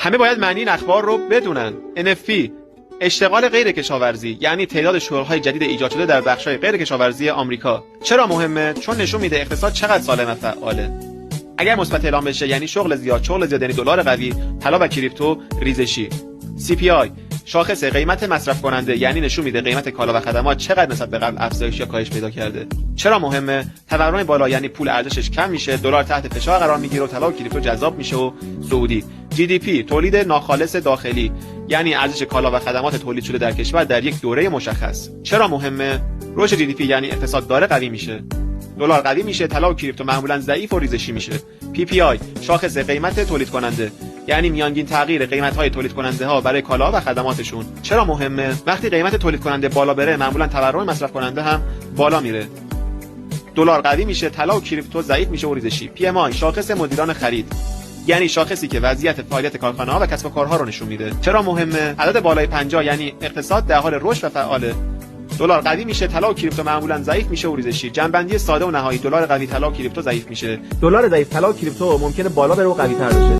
همه باید معنی این اخبار رو بدونن. NFP اشتغال غیر کشاورزی، یعنی تعداد شغل‌های جدید ایجاد شده در بخش‌های غیر کشاورزی آمریکا. چرا مهمه؟ چون نشون میده اقتصاد چقدر سالم و فعاله. اگر مثبت اعلام بشه یعنی شغل زیاد یعنی دلار قوی، طلا و کریپتو ریزشی. CPI شاخص قیمت مصرف کننده، یعنی نشون میده قیمت کالا و خدمات چقدر نسبت به قبل افزایش یا کاهش پیدا کرده. چرا مهمه؟ تورم بالا یعنی پول ارزشش کم میشه، دلار تحت فشار قرار میگیره و طلا و کریپتو جذاب میشه و صعودی. GDP تولید ناخالص داخلی، یعنی ارزش کالا و خدمات تولید شده در کشور در یک دوره مشخص. چرا مهمه؟ رشد GDP یعنی اقتصاد داره قوی میشه، دلار قوی میشه، طلا و کریپتو معمولا ضعیف و ریزشی میشه. PPI شاخص قیمت تولید کننده، یعنی میانگین تغییر قیمت‌های تولید کننده ها برای کالا و خدماتشون. چرا مهمه؟ وقتی قیمت تولید کننده بالا بره معمولا تورم مصرف کننده هم بالا میره، دلار قوی میشه، طلا و کریپتو ضعیف میشه و ریزشی. PMI شاخص مدیران خرید، یعنی شاخصی که وضعیت فعالیت کارخانه‌ها و کسب و کارها رو نشون میده. چرا مهمه؟ عدد بالای 50 یعنی اقتصاد در حال رشد و فعاله، دلار قوی میشه، طلا و کریپتو معمولا ضعیف میشه و ریزشی. جنبندی ساده و نهایی: دلار قوی، طلا و کریپتو ضعیف میشه. دلار ضعیف، طلا و کریپتو ممکنه بالا بره و قوی تر بشه.